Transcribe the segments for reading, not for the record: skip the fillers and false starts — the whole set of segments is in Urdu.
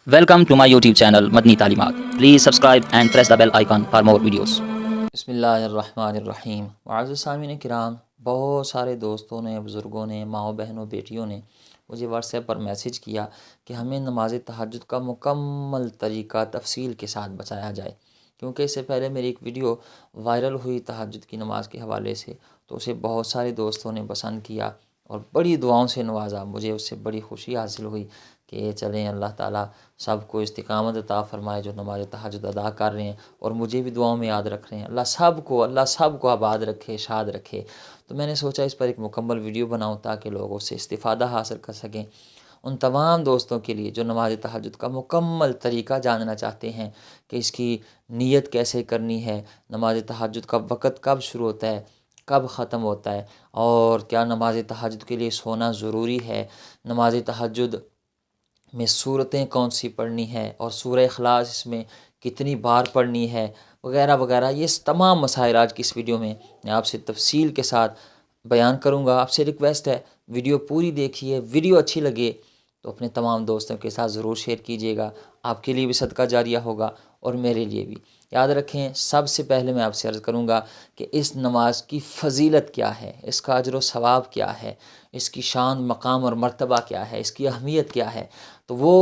Welcome to my YouTube channel Madni Talimat. Please subscribe and press the bell icon for more videos. بسم اللہ الرحمن الرحیم۔ معزز سامعین کرام، بہت سارے دوستوں نے، بزرگوں نے، ماؤں بہنوں، بیٹیوں نے مجھے واٹس ایپ پر میسیج کیا کہ ہمیں نماز تہجد کا مکمل طریقہ تفصیل کے ساتھ بتایا جائے، کیونکہ اس سے پہلے میری ایک ویڈیو وائرل ہوئی تہجد کی نماز کے حوالے سے، تو اسے بہت سارے دوستوں نے پسند کیا اور بڑی دعاؤں سے نوازا۔ مجھے اس سے بڑی خوشی حاصل ہوئی کہ چلیں اللہ تعالیٰ سب کو استقامت عطا فرمائے جو نماز تہجد ادا کر رہے ہیں اور مجھے بھی دعاؤں میں یاد رکھ رہے ہیں۔ اللہ سب کو آباد رکھے، شاد رکھے۔ تو میں نے سوچا اس پر ایک مکمل ویڈیو بناؤں تاکہ لوگ اس سے استفادہ حاصل کر سکیں۔ ان تمام دوستوں کے لیے جو نماز تہجد کا مکمل طریقہ جاننا چاہتے ہیں کہ اس کی نیت کیسے کرنی ہے، نماز تہجد کا وقت کب شروع ہوتا ہے، کب ختم ہوتا ہے، اور کیا نماز تہجد کے لیے سونا ضروری ہے، نماز تہجد میں صورتیں کون سی پڑھنی ہے اور سورہ اخلاص اس میں کتنی بار پڑھنی ہے، وغیرہ وغیرہ، یہ تمام مسائل آج کی اس ویڈیو میں آپ سے تفصیل کے ساتھ بیان کروں گا۔ آپ سے ریکویسٹ ہے ویڈیو پوری دیکھیے، ویڈیو اچھی لگے تو اپنے تمام دوستوں کے ساتھ ضرور شیئر کیجیے گا، آپ کے لیے بھی صدقہ جاریہ ہوگا اور میرے لیے بھی۔ یاد رکھیں، سب سے پہلے میں آپ سے عرض کروں گا کہ اس نماز کی فضیلت کیا ہے، اس کا اجر و ثواب کیا ہے، اس کی شان، مقام اور مرتبہ کیا ہے، اس کی اہمیت کیا ہے، تو وہ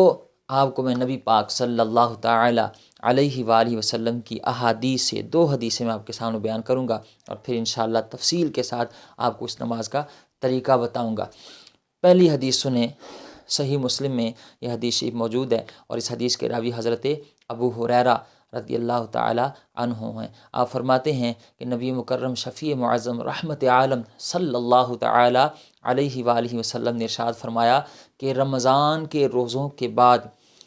آپ کو میں نبی پاک صلی اللہ تعالی علیہ وآلہ وسلم کی احادیث سے، 2 حدیثیں میں آپ کے سامنے بیان کروں گا اور پھر انشاءاللہ تفصیل کے ساتھ آپ کو اس نماز کا طریقہ بتاؤں گا۔ پہلی حدیث سنیں، صحیح مسلم میں یہ حدیث شریف موجود ہے اور اس حدیث کے راوی حضرت ابو ہریرہ رضی اللہ تعالی عنہ ہیں۔ آپ فرماتے ہیں کہ نبی مکرم شفیع معظم رحمت عالم صلی اللہ تعالی علیہ وآلہ وسلم نے ارشاد فرمایا کہ رمضان کے روزوں کے بعد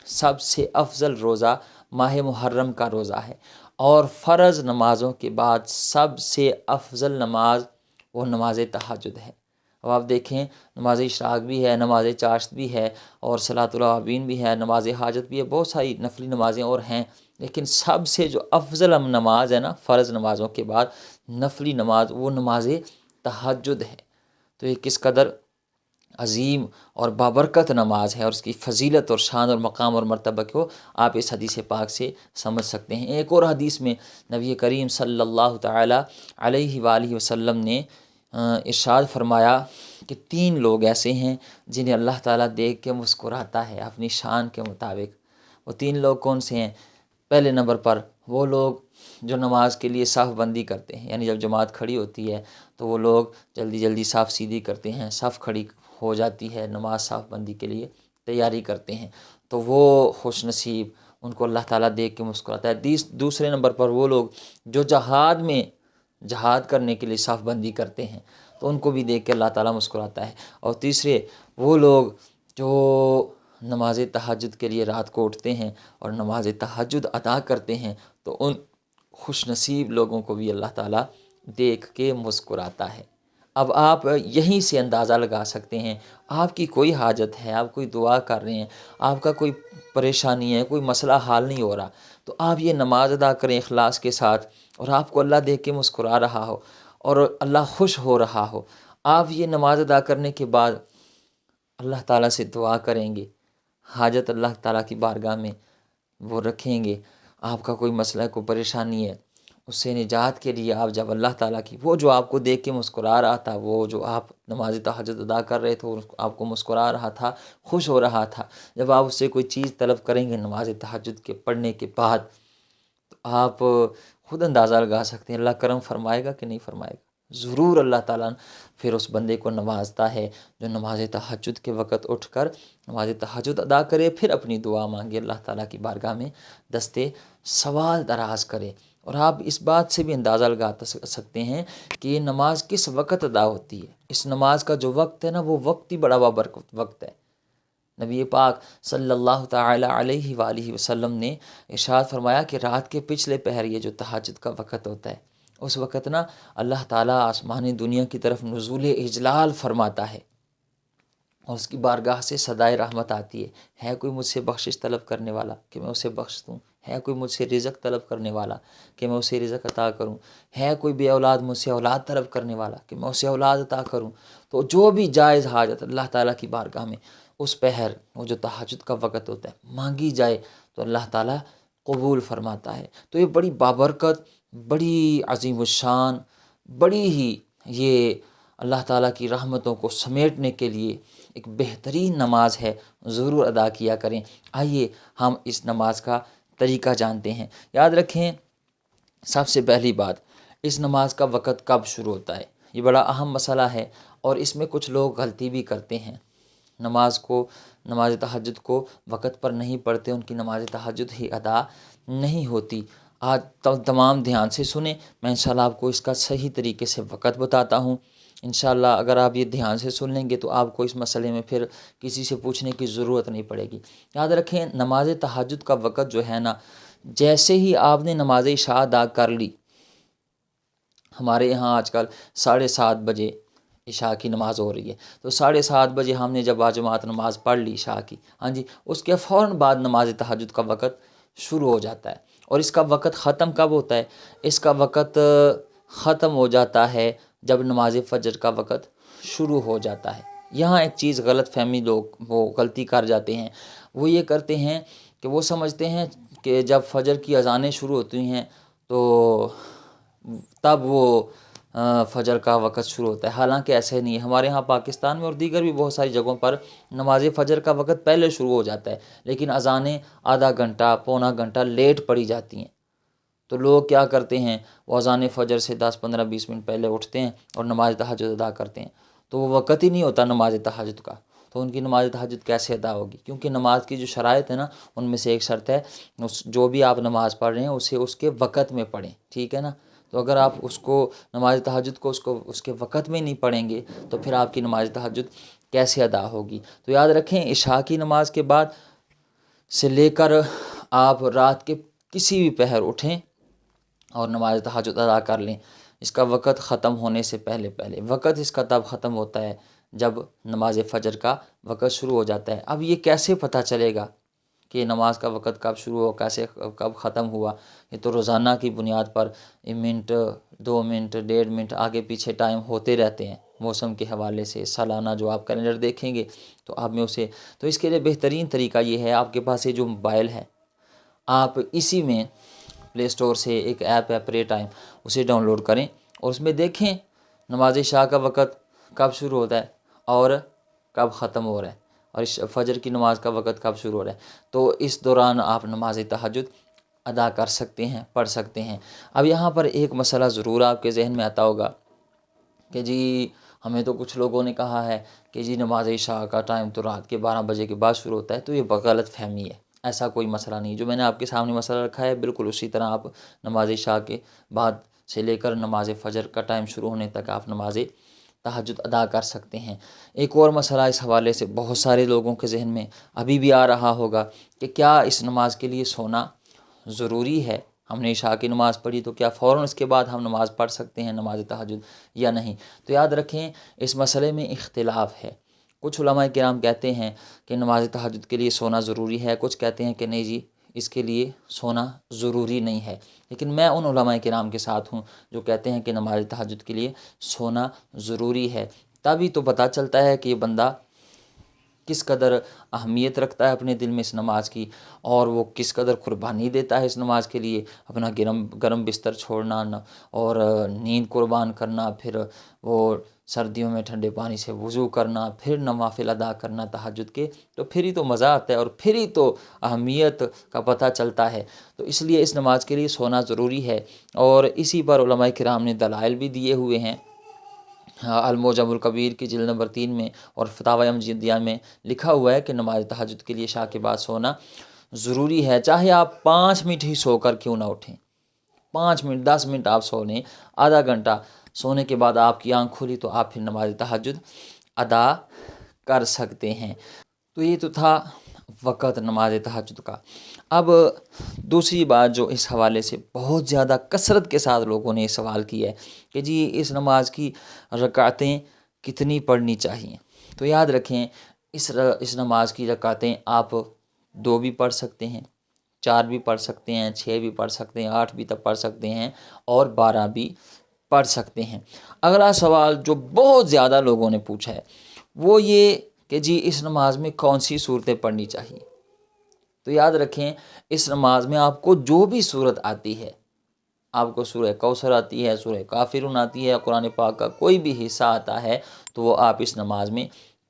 سب سے افضل روزہ ماہ محرم کا روزہ ہے، اور فرض نمازوں کے بعد سب سے افضل نماز وہ نماز تہجد ہے۔ اب آپ دیکھیں، نماز اشراق بھی ہے، نماز چاشت بھی ہے، اور صلاۃ الاوابین بھی ہے، نماز حاجت بھی ہے، بہت ساری نفلی نمازیں اور ہیں، لیکن سب سے جو افضل نماز ہے نا فرض نمازوں کے بعد نفلی نماز، وہ نماز تہجد ہے۔ تو یہ کس قدر عظیم اور بابرکت نماز ہے اور اس کی فضیلت اور شان اور مقام اور مرتبہ کو آپ اس حدیث پاک سے سمجھ سکتے ہیں۔ ایک اور حدیث میں نبی کریم صلی اللہ تعالی علیہ وآلہ وسلم نے ارشاد فرمایا کہ 3 لوگ ایسے ہیں جنہیں اللہ تعالیٰ دیکھ کے مسکراتا ہے اپنی شان کے مطابق۔ وہ 3 لوگ کون سے ہیں؟ پہلے نمبر پر وہ لوگ جو نماز کے لیے صف بندی کرتے ہیں، یعنی جب جماعت کھڑی ہوتی ہے تو وہ لوگ جلدی جلدی صف سیدھی کرتے ہیں، صف کھڑی ہو جاتی ہے، نماز صف بندی کے لیے تیاری کرتے ہیں، تو وہ خوش نصیب، ان کو اللہ تعالیٰ دیکھ کے مسکراتا ہے۔ دوسرے نمبر پر وہ لوگ جو جہاد کرنے کے لیے صف بندی کرتے ہیں، تو ان کو بھی دیکھ کے اللہ تعالیٰ مسکراتا ہے۔ اور تیسرے وہ لوگ جو نماز تہجد کے لیے رات کو اٹھتے ہیں اور نماز تہجد ادا کرتے ہیں، تو ان خوش نصیب لوگوں کو بھی اللہ تعالیٰ دیکھ کے مسکراتا ہے۔ اب آپ یہیں سے اندازہ لگا سکتے ہیں، آپ کی کوئی حاجت ہے، آپ کوئی دعا کر رہے ہیں، آپ کا کوئی پریشانی ہے، کوئی مسئلہ حل نہیں ہو رہا، تو آپ یہ نماز ادا کریں اخلاص کے ساتھ، اور آپ کو اللہ دیکھ کے مسکرا رہا ہو اور اللہ خوش ہو رہا ہو۔ آپ یہ نماز ادا کرنے کے بعد اللہ تعالیٰ سے دعا کریں گے، حاجت اللہ تعالیٰ کی بارگاہ میں وہ رکھیں گے، آپ کا کوئی مسئلہ ہے، کوئی پریشانی ہے، اس سے نجات کے لیے آپ جب اللہ تعالیٰ کی، وہ جو آپ کو دیکھ کے مسکرا رہا تھا، وہ جو آپ نماز تہجد ادا کر رہے تھے، آپ کو مسکرا رہا تھا، خوش ہو رہا تھا، جب آپ اس سے کوئی چیز طلب کریں گے نماز تہجد کے پڑھنے کے بعد، تو آپ خود اندازہ لگا سکتے ہیں اللہ کرم فرمائے گا کہ نہیں فرمائے گا۔ ضرور اللہ تعالیٰ پھر اس بندے کو نوازتا ہے جو نماز تہجد کے وقت اٹھ کر نماز تہجد ادا کرے، پھر اپنی دعا مانگے، اللہ تعالیٰ کی بارگاہ میں دستے سوال دراز کرے۔ اور آپ اس بات سے بھی اندازہ لگا سکتے ہیں کہ یہ نماز کس وقت ادا ہوتی ہے۔ اس نماز کا جو وقت ہے نا، وہ وقت ہی بڑا بابرکت وقت ہے۔ نبی پاک صلی اللہ تعالی علیہ وآلہ وسلم نے ارشاد فرمایا کہ رات کے پچھلے پہر، یہ جو تہجد کا وقت ہوتا ہے، اس وقت نا اللہ تعالیٰ آسمانی دنیا کی طرف نزول اجلال فرماتا ہے اور اس کی بارگاہ سے صدائے رحمت آتی ہے کوئی مجھ سے بخشش طلب کرنے والا کہ میں اسے بخش دوں، ہے کوئی مجھ سے رزق طلب کرنے والا کہ میں اسے رزق عطا کروں، ہے کوئی بے اولاد مجھ سے اولاد طلب کرنے والا کہ میں اسے اولاد عطا کروں۔ تو جو بھی جائز حاجت اللہ تعالیٰ کی بارگاہ میں اس پہر وہ جو تہجد کا وقت ہوتا ہے مانگی جائے تو اللہ تعالیٰ قبول فرماتا ہے۔ تو یہ بڑی بابرکت، بڑی عظیم الشان، بڑی ہی یہ اللہ تعالیٰ کی رحمتوں کو سمیٹنے کے لیے ایک بہترین نماز ہے، ضرور ادا کیا کریں۔ آئیے ہم اس نماز کا طریقہ جانتے ہیں۔ یاد رکھیں، سب سے پہلی بات، اس نماز کا وقت کب شروع ہوتا ہے، یہ بڑا اہم مسئلہ ہے، اور اس میں کچھ لوگ غلطی بھی کرتے ہیں، نماز تہجد کو وقت پر نہیں پڑھتے، ان کی نماز تہجد ہی ادا نہیں ہوتی۔ آج تمام دھیان سے سنیں، میں انشاءاللہ آپ کو اس کا صحیح طریقے سے وقت بتاتا ہوں۔ انشاءاللہ اگر آپ یہ دھیان سے سن لیں گے تو آپ کو اس مسئلے میں پھر کسی سے پوچھنے کی ضرورت نہیں پڑے گی۔ یاد رکھیں، نماز تہجد کا وقت جو ہے نا، جیسے ہی آپ نے نماز عشاء ادا کر لی، ہمارے یہاں آج کل 7:30 بجے عشاء کی نماز ہو رہی ہے، تو 7:30 بجے ہم نے جب باجماعت نماز پڑھ لی عشاء کی، ہاں جی، اس کے فوراً بعد نماز تہجد کا وقت شروع ہو جاتا ہے۔ اور اس کا وقت ختم کب ہوتا ہے؟ اس کا وقت ختم ہو جاتا ہے جب نماز فجر کا وقت شروع ہو جاتا ہے۔ یہاں ایک چیز غلط فہمی لوگ وہ غلطی کر جاتے ہیں، وہ یہ کرتے ہیں کہ وہ سمجھتے ہیں کہ جب فجر کی اذانیں شروع ہوتی ہیں تو تب وہ فجر کا وقت شروع ہوتا ہے، حالانکہ ایسے نہیں ہے۔ ہمارے ہاں پاکستان میں اور دیگر بھی بہت ساری جگہوں پر نماز فجر کا وقت پہلے شروع ہو جاتا ہے، لیکن اذانیں آدھا گھنٹہ پونا گھنٹہ لیٹ پڑھی جاتی ہیں۔ تو لوگ کیا کرتے ہیں، وہ اذان فجر سے 10 15 20 منٹ پہلے اٹھتے ہیں اور نماز تہجد ادا کرتے ہیں، تو وہ وقت ہی نہیں ہوتا نماز تہجد کا، تو ان کی نماز تہجد کیسے ادا ہوگی؟ کیونکہ نماز کی جو شرائط ہے نا، ان میں سے ایک شرط ہے جو بھی آپ نماز پڑھ رہے ہیں اسے اس کے وقت میں پڑھیں، ٹھیک ہے نا؟ تو اگر آپ اس کو نماز تہجد کو اس کے وقت میں نہیں پڑھیں گے تو پھر آپ کی نماز تہجد کیسے ادا ہوگی؟ تو یاد رکھیں، عشاء کی نماز کے بعد سے لے کر آپ رات کے کسی بھی پہر اٹھیں اور نماز تہجد ادا کر لیں، اس کا وقت ختم ہونے سے پہلے وقت اس کا تب ختم ہوتا ہے جب نماز فجر کا وقت شروع ہو جاتا ہے۔ اب یہ کیسے پتہ چلے گا کہ نماز کا وقت کب شروع ہوا، کب ختم ہوا؟ یہ تو روزانہ کی بنیاد پر منٹ 2 منٹ 1.5 منٹ آگے پیچھے ٹائم ہوتے رہتے ہیں، موسم کے حوالے سے۔ سالانہ جو آپ کیلنڈر دیکھیں گے تو آپ میں اسے، تو اس کے لیے بہترین طریقہ یہ ہے، آپ کے پاس یہ جو موبائل ہے، آپ اسی میں پلے اسٹور سے ایک ایپ ہے پرے ٹائم، اسے ڈاؤن لوڈ کریں اور اس میں دیکھیں نماز عشاء کا وقت کب شروع ہوتا ہے اور کب ختم ہو رہا ہے، اور فجر کی نماز کا وقت کب شروع ہو رہا ہے، تو اس دوران آپ نماز تہجد ادا کر سکتے ہیں، پڑھ سکتے ہیں۔ اب یہاں پر ایک مسئلہ ضرور آپ کے ذہن میں آتا ہوگا کہ جی ہمیں تو کچھ لوگوں نے کہا ہے کہ جی نماز عشاء کا ٹائم تو رات کے 12 بجے کے بعد شروع ہوتا ہے، تو یہ غلط فہمی ہے، ایسا کوئی مسئلہ نہیں۔ جو میں نے آپ کے سامنے مسئلہ رکھا ہے بالکل اسی طرح آپ نماز عشاء کے بعد سے لے کر نماز فجر کا ٹائم شروع ہونے تک آپ نماز تہجد ادا کر سکتے ہیں۔ ایک اور مسئلہ اس حوالے سے بہت سارے لوگوں کے ذہن میں ابھی بھی آ رہا ہوگا کہ کیا اس نماز کے لیے سونا ضروری ہے؟ ہم نے عشاء کی نماز پڑھی تو کیا فوراً اس کے بعد ہم نماز پڑھ سکتے ہیں نماز تہجد یا نہیں؟ تو یاد رکھیں، اس مسئلے میں اختلاف ہے۔ کچھ علماء کرام کہتے ہیں کہ نماز تہجد کے لیے سونا ضروری ہے، کچھ کہتے ہیں کہ نہیں جی اس کے لیے سونا ضروری نہیں ہے، لیکن میں ان علماء کرام کے ساتھ ہوں جو کہتے ہیں کہ نماز تہجد کے لیے سونا ضروری ہے۔ تبھی تو پتہ چلتا ہے کہ یہ بندہ کس قدر اہمیت رکھتا ہے اپنے دل میں اس نماز کی، اور وہ کس قدر قربانی دیتا ہے اس نماز کے لیے، اپنا گرم بستر چھوڑنا اور نیند قربان کرنا، پھر وہ سردیوں میں ٹھنڈے پانی سے وضو کرنا، پھر نوافل ادا کرنا تہجد کے، تو پھر ہی تو مزہ آتا ہے اور پھر ہی تو اہمیت کا پتہ چلتا ہے۔ تو اس لیے اس نماز کے لیے سونا ضروری ہے، اور اسی پر علماء کرام نے دلائل بھی دیے ہوئے ہیں۔ المعجم الکبیر کی جلد نمبر 3 میں اور فتاوی مجیدیہ میں لکھا ہوا ہے کہ نماز تہجد کے لیے عشاء کے بعد سونا ضروری ہے، چاہے آپ 5 منٹ ہی سو کر کیوں نہ اٹھیں، 5 منٹ 10 منٹ آپ سو لیں، آدھا گھنٹہ سونے کے بعد آپ کی آنکھ کھلی تو آپ پھر نماز تہجد ادا کر سکتے ہیں۔ تو یہ تو تھا وقت نماز تہجد کا۔ اب دوسری بات جو اس حوالے سے بہت زیادہ کثرت کے ساتھ لوگوں نے سوال کیا ہے کہ جی اس نماز کی رکعتیں کتنی پڑھنی چاہیے؟ تو یاد رکھیں، اس نماز کی رکعتیں آپ 2 بھی پڑھ سکتے ہیں، 4 بھی پڑھ سکتے ہیں، 6 بھی پڑھ سکتے ہیں، 8 بھی تک پڑھ سکتے ہیں، اور 12 بھی پڑھ سکتے ہیں۔ اگلا سوال جو بہت زیادہ لوگوں نے پوچھا ہے وہ یہ کہ جی اس نماز میں کون سی صورتیں پڑھنی چاہیے، تو یاد رکھیں اس نماز میں آپ کو جو بھی صورت آتی ہے، آپ کو سورہ کوثر آتی ہے، سورہ کافرون آتی ہے، قرآن پاک کا کوئی بھی حصہ آتا ہے تو وہ آپ اس نماز میں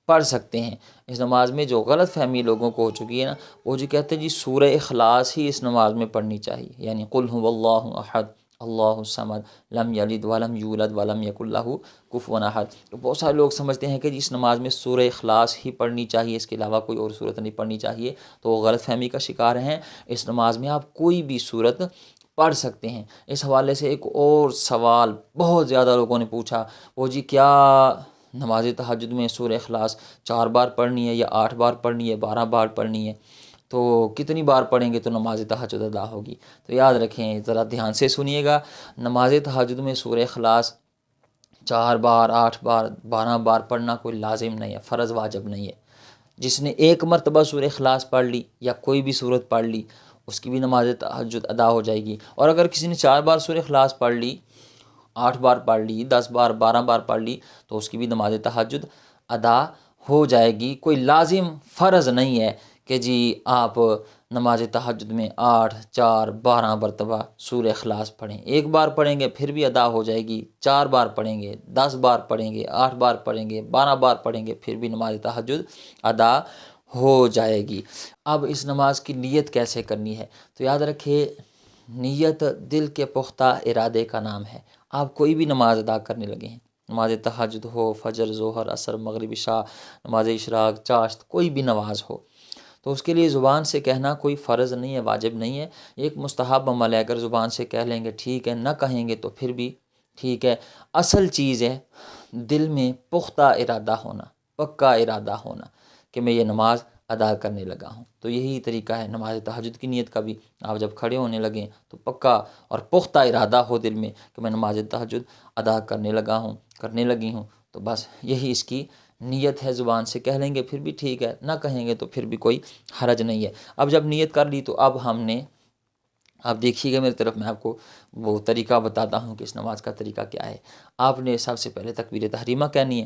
پڑھ سکتے ہیں۔ اس نماز میں جو غلط فہمی لوگوں کو ہو چکی ہے نا، وہ جو کہتے ہیں جی سورہ اخلاص ہی اس نماز میں پڑھنی چاہیے، یعنی قل هو اللہ احد اللہ الصمد لم یلد ولم یولد ولم یکن لہ کفوا احد۔ تو بہت سارے لوگ سمجھتے ہیں کہ جی اس نماز میں سورہ اخلاص ہی پڑھنی چاہیے، اس کے علاوہ کوئی اور صورت نہیں پڑھنی چاہیے، تو وہ غلط فہمی کا شکار ہیں۔ اس نماز میں آپ کوئی بھی صورت پڑھ سکتے ہیں۔ اس حوالے سے ایک اور سوال بہت زیادہ لوگوں نے پوچھا، وہ جی کیا نماز تہجد میں سورہ اخلاص 4 بار پڑھنی ہے یا 8 بار پڑھنی ہے، 12 بار پڑھنی ہے، تو کتنی بار پڑھیں گے تو نماز تہجد ادا ہوگی؟ تو یاد رکھیں، ذرا دھیان سے سنیے گا، نماز تہجد میں سورہ اخلاص 4 بار، 8 بار، 12 بار پڑھنا کوئی لازم نہیں ہے، فرض واجب نہیں ہے۔ جس نے ایک مرتبہ سورہ اخلاص پڑھ لی یا کوئی بھی سورت پڑھ لی، اس کی بھی نماز تہجد ادا ہو جائے گی۔ اور اگر کسی نے 4 بار سورہ اخلاص پڑھ لی، 8 بار پڑھ لی، 10 بار، 12 بار پڑھ لی، تو اس کی بھی نماز تہجد ادا ہو جائے گی۔ کوئی لازم فرض نہیں ہے کہ جی آپ نماز تہجد میں 8، 4، 12 مرتبہ سورہ اخلاص پڑھیں۔ ایک بار پڑھیں گے پھر بھی ادا ہو جائے گی، 4 بار پڑھیں گے، 10 بار پڑھیں گے، 8 بار پڑھیں گے، 12 بار پڑھیں گے، پھر بھی نماز تہجد ادا ہو جائے گی۔ اب اس نماز کی نیت کیسے کرنی ہے؟ تو یاد رکھیے، نیت دل کے پختہ ارادے کا نام ہے۔ آپ کوئی بھی نماز ادا کرنے لگے ہیں، نماز تہجد ہو، فجر، ظہر، عصر، مغرب، عشاء، نماز اشراق، چاشت، کوئی بھی نماز ہو، تو اس کے لیے زبان سے کہنا کوئی فرض نہیں ہے، واجب نہیں ہے، ایک مستحب عمل ہے۔ اگر زبان سے کہہ لیں گے ٹھیک ہے، نہ کہیں گے تو پھر بھی ٹھیک ہے۔ اصل چیز ہے دل میں پختہ ارادہ ہونا، پکا ارادہ ہونا کہ میں یہ نماز ادا کرنے لگا ہوں۔ تو یہی طریقہ ہے نماز تہجد کی نیت کا بھی۔ آپ جب کھڑے ہونے لگیں تو پکا اور پختہ ارادہ ہو دل میں کہ میں نماز تہجد ادا کرنے لگا ہوں، کرنے لگی ہوں، تو بس یہی اس کی نیت ہے۔ زبان سے کہہ لیں گے پھر بھی ٹھیک ہے، نہ کہیں گے تو پھر بھی کوئی حرج نہیں ہے۔ اب جب نیت کر لی تو اب ہم نے، آپ دیکھیے گا میری طرف، میں آپ کو وہ طریقہ بتاتا ہوں کہ اس نماز کا طریقہ کیا ہے۔ آپ نے سب سے پہلے تکبیر تحریمہ کہنی ہے،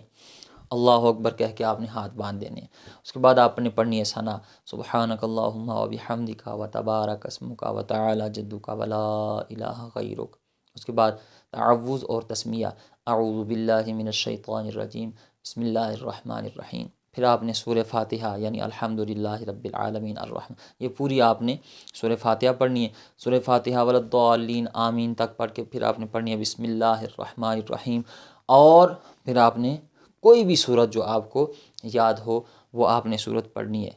اللہ اکبر کہہ کے آپ نے ہاتھ باندھ دینے ہیں۔ اس کے بعد آپ نے پڑھنی ہے ثنا، سبحانک اللہم و بحمدک و تبارک اسمک و تعالی جدک و لا الہ غیرک۔ اس کے بعد تعوذ اور تسمیہ، اعوذ باللہ من الشیطان الرجیم، بسم اللہ الرحمن الرحیم۔ پھر آپ نے سورہ فاتحہ یعنی الحمدللہ رب العالمین الرحمن، یہ پوری آپ نے سورہ فاتحہ پڑھنی ہے۔ سورہ فاتحہ ولا الضالین آمین تک پڑھ کے پھر آپ نے پڑھنی ہے بسم اللہ الرحمن الرحیم، اور پھر آپ نے کوئی بھی صورت جو آپ کو یاد ہو وہ آپ نے صورت پڑھنی ہے۔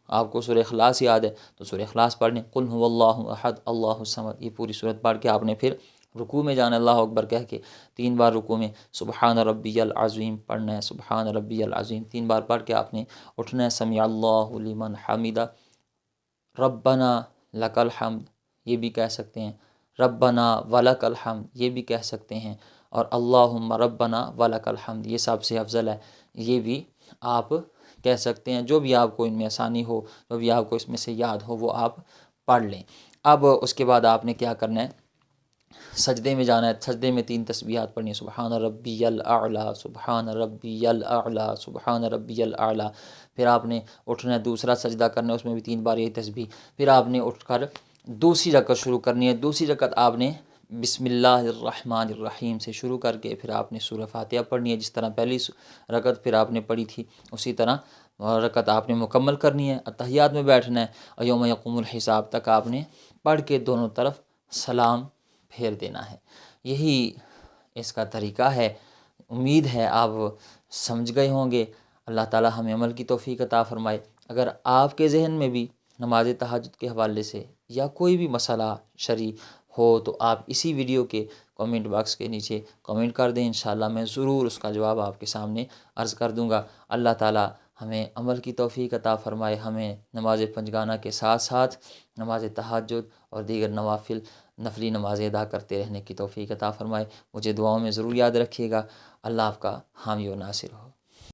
آپ کو سورہ اخلاص یاد ہے تو سورہ اخلاص پڑھنے، قل هو اللہ احد اللہ الصمد، یہ پوری صورت پڑھ کے آپ نے پھر رکوع میں جانا، اللہ اکبر کہہ کے 3 بار رکوع میں سبحان ربی العظیم پڑھنا ہے، سبحان ربی العظیم 3 بار پڑھ کے آپ نے اٹھنا ہے، سمیع اللہ لمن حمیدہ، ربنا لک الحمد یہ بھی کہہ سکتے ہیں، ربنا ولک الحمد یہ بھی کہہ سکتے ہیں، اور اللہم ربنا ولک الحمد یہ سب سے افضل ہے، یہ بھی آپ کہہ سکتے ہیں۔ جو بھی آپ کو ان میں آسانی ہو، جو بھی آپ کو اس میں سے یاد ہو وہ آپ پڑھ لیں۔ اب اس کے بعد آپ نے کیا کرنا ہے، سجدے میں جانا ہے۔ سجدے میں 3 تسبیحات پڑھنی ہے، سبحان ربی الاعلیٰ، سبحان ربی الاعلیٰ، سبحان ربی الاعلیٰ۔ پھر آپ نے اٹھنا ہے، دوسرا سجدہ کرنا ہے، اس میں بھی 3 بار یہ تسبیح۔ پھر آپ نے اٹھ کر دوسری رکعت شروع کرنی ہے۔ دوسری رکعت آپ نے بسم اللہ الرحمن الرحیم سے شروع کر کے پھر آپ نے سورہ فاتحہ پڑھنی ہے، جس طرح پہلی رکعت پھر آپ نے پڑھی تھی اسی طرح رکعت آپ نے مکمل کرنی ہے۔ اتحیات میں بیٹھنا ہے، یوم یقوم الحساب تک آپ نے پڑھ کے دونوں طرف سلام پھیر دینا ہے۔ یہی اس کا طریقہ ہے۔ امید ہے آپ سمجھ گئے ہوں گے۔ اللہ تعالی ہمیں عمل کی توفیق عطا فرمائے۔ اگر آپ کے ذہن میں بھی نماز تہجد کے حوالے سے یا کوئی بھی مسئلہ شرعی ہو تو آپ اسی ویڈیو کے کامنٹ باکس کے نیچے کامنٹ کر دیں، انشاءاللہ میں ضرور اس کا جواب آپ کے سامنے عرض کر دوں گا۔ اللہ تعالی ہمیں عمل کی توفیق عطا فرمائے، ہمیں نماز پنجگانہ کے ساتھ ساتھ نماز تہجد اور دیگر نفلی نمازیں ادا کرتے رہنے کی توفیق عطا فرمائے۔ مجھے دعاؤں میں ضرور یاد رکھیے گا۔ اللہ آپ کا حامی و ناصر ہو۔